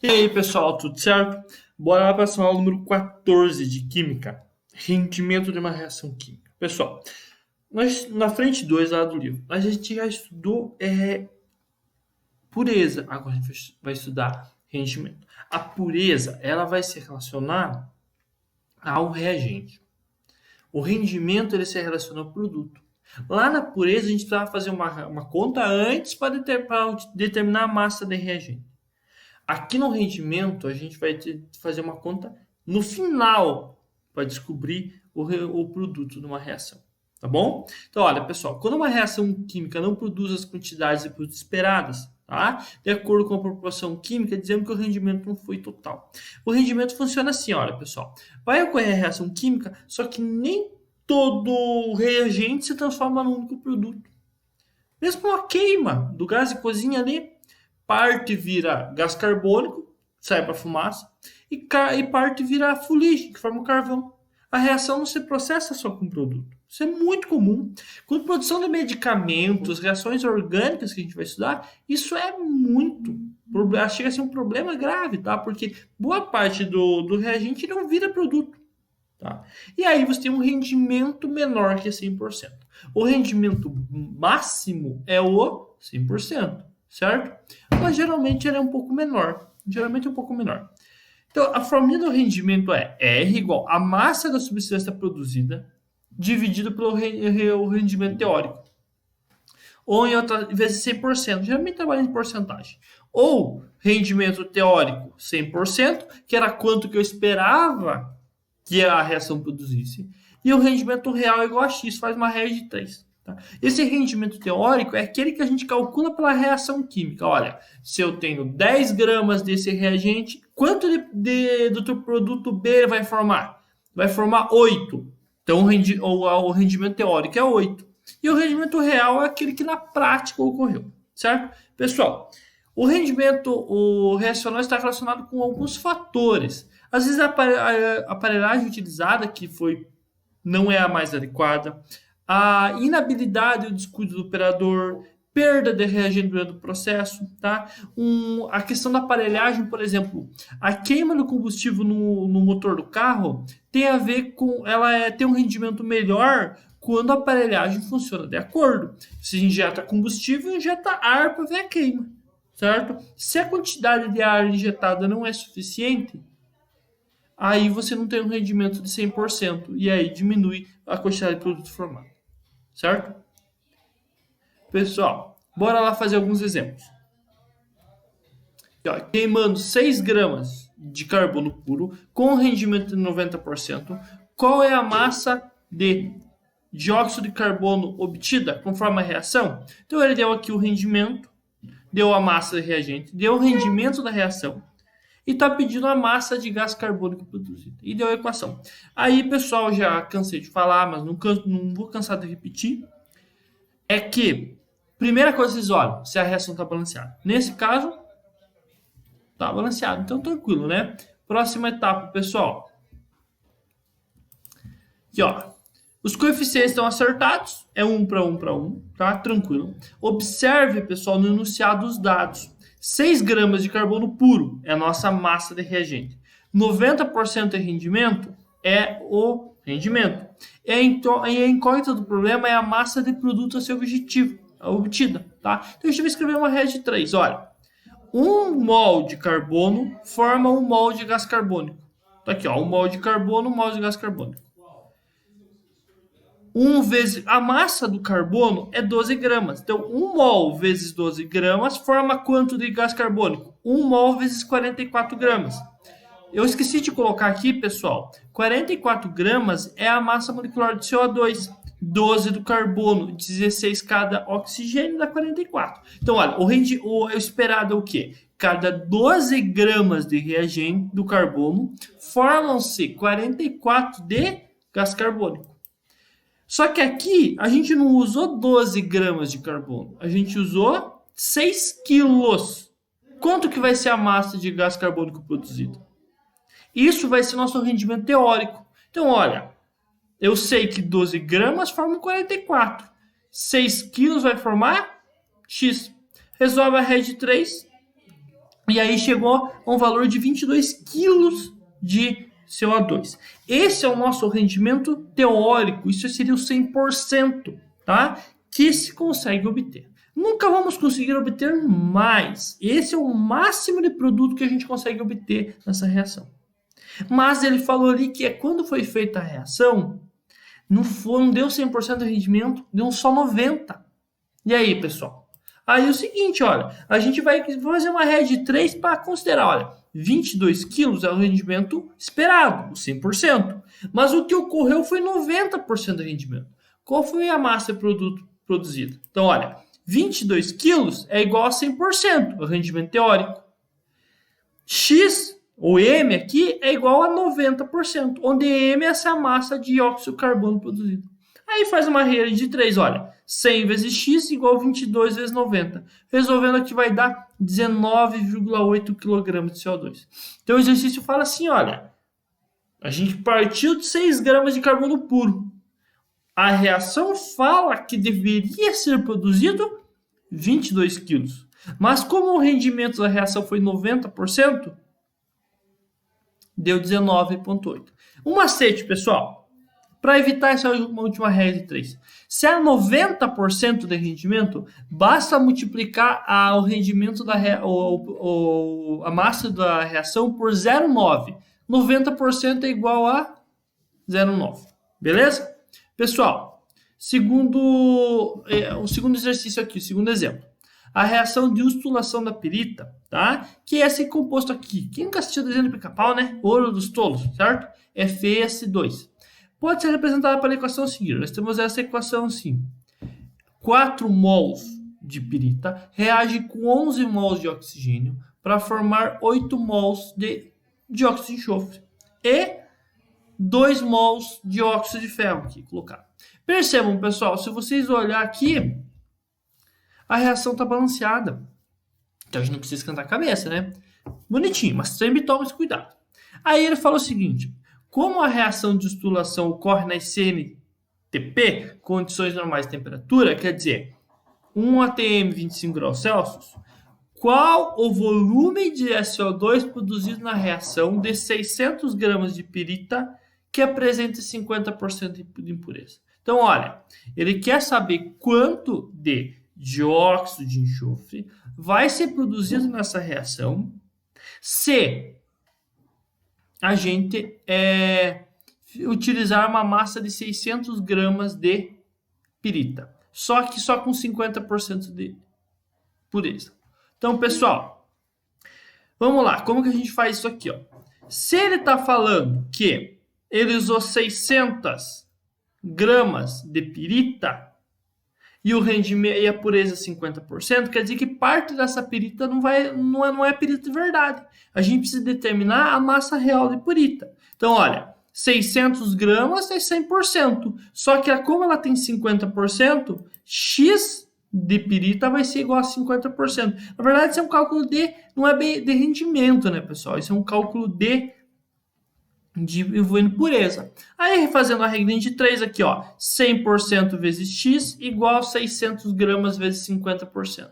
E aí, pessoal, tudo certo? Bora lá para a aula número 14 de Química. Rendimento de uma reação química. Pessoal, nós na frente 2 lá do livro, a gente já estudou pureza. Agora a gente vai estudar rendimento. A pureza, ela vai se relacionar ao reagente. O rendimento, ele se relaciona ao produto. Lá na pureza, a gente precisava fazer uma conta antes para determinar a massa de reagente. Aqui no rendimento, a gente vai ter que fazer uma conta no final para descobrir o produto de uma reação. Tá bom? Então, olha, pessoal, quando uma reação química não produz as quantidades de produtos esperadas, tá? De acordo com a proporção química, dizemos que o rendimento não foi total. O rendimento funciona assim, olha, pessoal. Vai ocorrer a reação química, só que nem todo reagente se transforma num único produto. Mesmo uma queima do gás de cozinha ali, parte vira gás carbônico, sai para fumaça, e parte vira fuligem, que forma o carvão. A reação não se processa só com o produto. Isso é muito comum. Com produção de medicamentos, reações orgânicas que a gente vai estudar, isso é muito. Chega a ser um problema grave, tá? Porque boa parte do reagente não vira produto. Tá? E aí você tem um rendimento menor que 100%. O rendimento máximo é o 100%, certo? Mas geralmente ele é um pouco menor. Geralmente é um pouco menor. Então, a fórmula do rendimento é R igual a massa da substância produzida dividido pelo rendimento teórico. Ou em outra, vezes 100%. Geralmente trabalha em porcentagem. Ou rendimento teórico 100%, que era quanto que eu esperava que a reação produzisse. E o rendimento real é igual a X, faz uma regra de 3. Tá? Esse rendimento teórico é aquele que a gente calcula pela reação química. Olha, se eu tenho 10 gramas desse reagente, quanto do teu produto B vai formar? Vai formar 8. Então o rendimento teórico é 8. E o rendimento real é aquele que na prática ocorreu. Certo? Pessoal, o rendimento reacional está relacionado com alguns fatores. Às vezes a aparelhagem utilizada não é a mais adequada, a inabilidade e o descuido do operador, perda de reagente durante o processo, tá? A questão da aparelhagem, por exemplo, a queima do combustível no motor do carro tem a ver com tem um rendimento melhor quando a aparelhagem funciona de acordo. Se injeta combustível, injeta ar para ver a queima, certo? Se a quantidade de ar injetada não é suficiente, aí você não tem um rendimento de 100% e aí diminui a quantidade de produto formado, certo? Pessoal, bora lá fazer alguns exemplos. Queimando 6 gramas de carbono puro com rendimento de 90%, qual é a massa de dióxido de carbono obtida conforme a reação? Então ele deu aqui o rendimento, deu a massa de reagente, deu o rendimento da reação, e está pedindo a massa de gás carbônico produzida. E deu a equação. Aí, pessoal, já cansei de falar, mas não vou cansar de repetir. É que, primeira coisa, vocês olham se a reação está balanceada. Nesse caso, está balanceado. Então, tranquilo, né? Próxima etapa, pessoal. Aqui, ó. Os coeficientes estão acertados. É 1 para 1 para 1, tá? Tranquilo. Observe, pessoal, no enunciado dos dados. 6 gramas de carbono puro é a nossa massa de reagente. 90% de rendimento é o rendimento. E a incógnita do problema é a massa de produto a ser obtida. Tá? Então a gente vai escrever uma regra de 3. Olha, 1 mol de carbono forma 1 mol de gás carbônico. Tá aqui, ó, 1 mol de carbono, 1 mol de gás carbônico. A massa do carbono é 12 gramas. Então, 1 mol vezes 12 gramas forma quanto de gás carbônico? 1 mol vezes 44 gramas. Eu esqueci de colocar aqui, pessoal. 44 gramas é a massa molecular de CO2. 12 do carbono, 16 cada oxigênio dá 44. Então, olha, o esperado é o quê? Cada 12 gramas de reagente do carbono formam-se 44 de gás carbônico. Só que aqui a gente não usou 12 gramas de carbono, a gente usou 6 quilos. Quanto que vai ser a massa de gás carbônico produzido? Isso vai ser nosso rendimento teórico. Então, olha, eu sei que 12 gramas formam 44. 6 quilos vai formar X. Resolve a regra de 3. e aí chegou a um valor de 22 quilos de CO2. Esse é o nosso rendimento teórico, isso seria o 100%, tá? Que se consegue obter. Nunca vamos conseguir obter mais. Esse é o máximo de produto que a gente consegue obter nessa reação. Mas ele falou ali que quando foi feita a reação, não deu 100% de rendimento, deu só 90%. E aí, pessoal? Aí é o seguinte, olha, a gente vai fazer uma regra de 3 para considerar, olha, 22 quilos é o rendimento esperado, o 100%. Mas o que ocorreu foi 90% de rendimento. Qual foi a massa de produto produzida? Então, olha, 22 quilos é igual a 100%, o rendimento teórico. X, ou M aqui, é igual a 90%, onde M é essa massa de dióxido de carbono produzida. Aí faz uma regra de 3, olha, 100 vezes x igual a 22 vezes 90. Resolvendo aqui vai dar 19,8 kg de CO2. Então o exercício fala assim, olha, a gente partiu de 6 gramas de carbono puro. A reação fala que deveria ser produzido 22 quilos. Mas como o rendimento da reação foi 90%, deu 19,8. Um macete, pessoal. Para evitar essa última regra de 3. Se há 90% de rendimento, basta multiplicar o rendimento a massa da reação por 0,9. 90% é igual a 0,9. Beleza? Pessoal, o segundo exercício aqui, o segundo exemplo. A reação de ustulação da pirita, tá? Que é esse composto aqui. Quem nunca assistiu o desenho do Pica-Pau, né? Ouro dos tolos, certo? FeS2. Pode ser representada pela equação seguinte. Nós temos essa equação assim. 4 mols de pirita reage com 11 mols de oxigênio para formar 8 mols de dióxido de enxofre. E 2 mols de óxido de ferro aqui colocado. Percebam, pessoal, se vocês olharem aqui, a reação está balanceada. Então a gente não precisa esquentar a cabeça, né? Bonitinho, mas sempre toma esse cuidado. Aí ele fala o seguinte: como a reação de destilação ocorre na CNTP, condições normais de temperatura, quer dizer, 1 atm 25 graus Celsius, qual o volume de SO2 produzido na reação de 600 gramas de pirita que apresenta 50% de impureza? Então, olha, ele quer saber quanto de dióxido de enxofre vai ser produzido nessa reação se a gente utilizar uma massa de 600 gramas de pirita. Só que só com 50% de pureza. Então, pessoal, vamos lá. Como que a gente faz isso aqui? Ó? Se ele está falando que ele usou 600 gramas de pirita e o rendimento e a pureza 50%, quer dizer que parte dessa pirita não é pirita de verdade. A gente precisa determinar a massa real de pirita. Então, olha, 600 gramas é 100%. Só que como ela tem 50%, X de pirita vai ser igual a 50%. Na verdade, isso é um cálculo não é bem de rendimento, né, pessoal? Isso é um cálculo de envolvendo pureza. Aí, fazendo a regrinha de 3 aqui, ó, 100% vezes x igual a 600 gramas vezes 50%.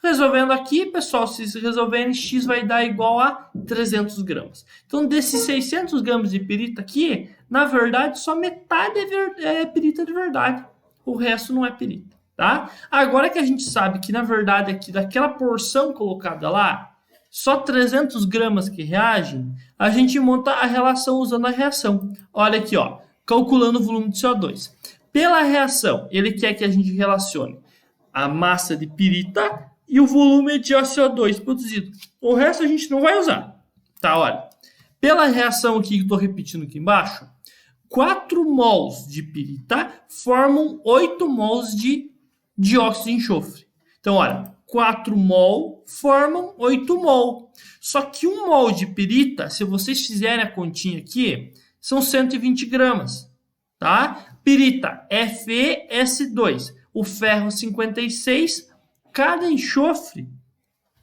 Resolvendo aqui, pessoal, se resolverem, x vai dar igual a 300 gramas. Então, desses 600 gramas de pirita aqui, na verdade, só metade é pirita de verdade. O resto não é pirita, tá? Agora que a gente sabe que, na verdade, aqui daquela porção colocada lá, só 300 gramas que reagem, a gente monta a relação usando a reação. Olha aqui, ó, calculando o volume de CO2. Pela reação, ele quer que a gente relacione a massa de pirita e o volume de CO2 produzido. O resto a gente não vai usar. Tá, olha. Pela reação aqui, que eu estou repetindo aqui embaixo, 4 mols de pirita formam 8 mols de dióxido de enxofre. Então, olha, 4 mol formam 8 mol. Só que 1 mol de pirita, se vocês fizerem a continha aqui, são 120 gramas. Tá? Pirita FeS2. O ferro 56. Cada enxofre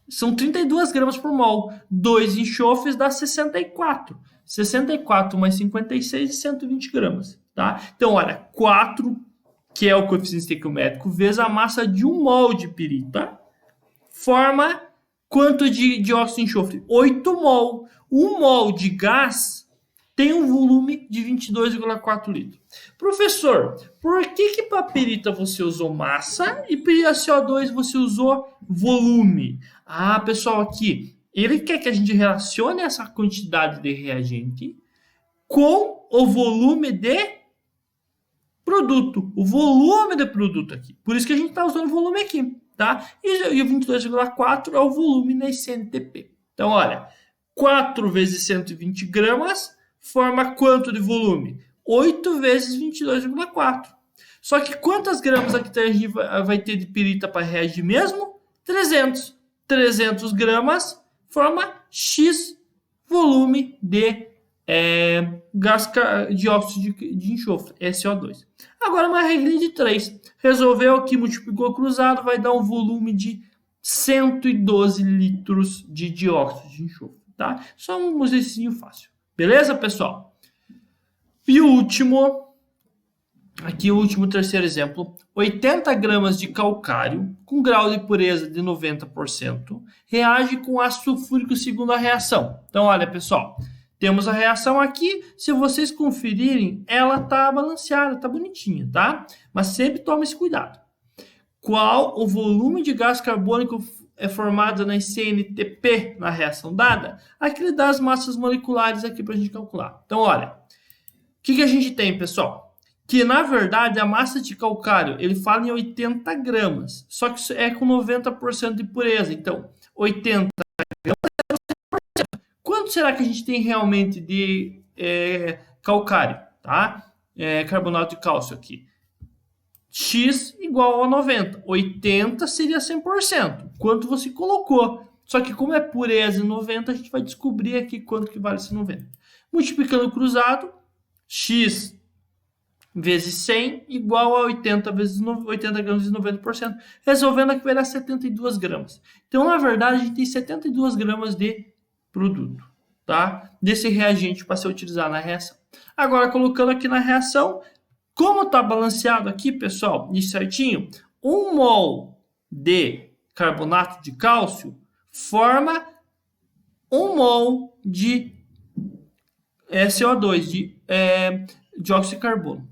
são 32 gramas por mol. 2 enxofres dá 64. 64 mais 56 é 120 gramas. Tá? Então, olha, 4, que é o coeficiente estequiométrico, vezes a massa de 1 mol de pirita, forma Quanto de dióxido de enxofre? 8 mol. 1 mol de gás tem um volume de 22,4 litros. Professor, por que para perita você usou massa e para CO2 você usou volume? Ah, pessoal, aqui, ele quer que a gente relacione essa quantidade de reagente com o volume de produto. O volume de produto aqui. Por isso que a gente está usando o volume aqui, tá? E o 22,4 é o volume na CNTP. Então, olha, 4 vezes 120 gramas forma quanto de volume? 8 vezes 22,4. Só que quantas gramas aqui a gente vai ter de pirita para reagir mesmo? 300. 300 gramas forma X volume de gás dióxido de enxofre, SO2. Agora uma regra de 3. Resolveu aqui, multiplicou cruzado, vai dar um volume de 112 litros de dióxido de enxofre, tá? Só um exercício fácil. Beleza, pessoal? E o último, aqui o último terceiro exemplo, 80 gramas de calcário com grau de pureza de 90% reage com ácido sulfúrico segundo a reação. Então, olha, pessoal, temos a reação aqui, se vocês conferirem, ela tá balanceada, tá bonitinha, tá? Mas sempre tome esse cuidado. Qual o volume de gás carbônico é formado na CNTP na reação dada? Aqui ele dá as massas moleculares aqui para a gente calcular. Então, olha, o que a gente tem, pessoal? Que, na verdade, a massa de calcário, ele fala em 80 gramas, só que é com 90% de pureza. Então, 80 gramas, quanto será que a gente tem realmente de calcário, tá? Carbonato de cálcio aqui. X igual a 90. 80 seria 100%. Quanto você colocou. Só que como é pureza em 90, a gente vai descobrir aqui quanto que vale esse 90. Multiplicando o cruzado, X vezes 100 igual a 80 vezes 80 gramas vezes 90%. Resolvendo aqui vai dar 72 gramas. Então, na verdade, a gente tem 72 gramas de produto, tá? Desse reagente para ser utilizado na reação. Agora, colocando aqui na reação, como está balanceado aqui, pessoal, e certinho, 1 mol de carbonato de cálcio forma 1 mol de CO2, de dióxido de carbono.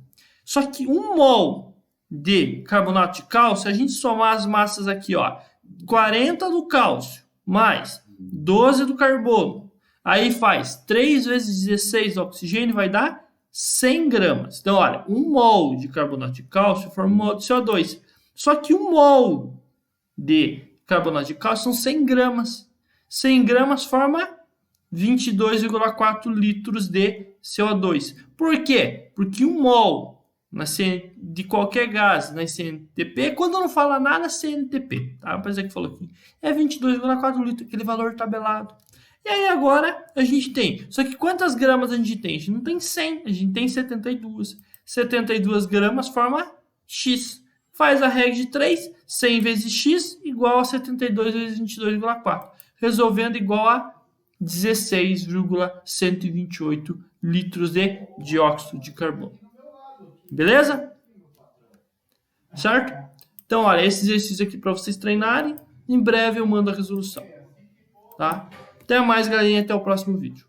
Só que 1 mol de carbonato de cálcio, a gente somar as massas aqui, ó, 40 do cálcio mais 12 do carbono, aí faz 3 vezes 16 do oxigênio, vai dar 100 gramas. Então, olha, 1 mol de carbonato de cálcio forma 1 mol de CO2. Só que 1 mol de carbonato de cálcio são 100 gramas. 100 gramas forma 22,4 litros de CO2. Por quê? Porque 1 mol de qualquer gás na CNTP, quando não fala nada, CNTP, tá? Apesar que falou aqui, é 22,4 litros, aquele valor tabelado. E aí agora a gente tem, só que quantas gramas a gente tem? A gente não tem 100, a gente tem 72. 72 gramas forma X. Faz a regra de 3, 100 vezes X igual a 72 vezes 22,4. Resolvendo igual a 16,128 litros de dióxido de carbono. Beleza? Certo? Então, olha, esse exercício aqui para vocês treinarem. Em breve eu mando a resolução. Tá? Até mais, galerinha. Até o próximo vídeo.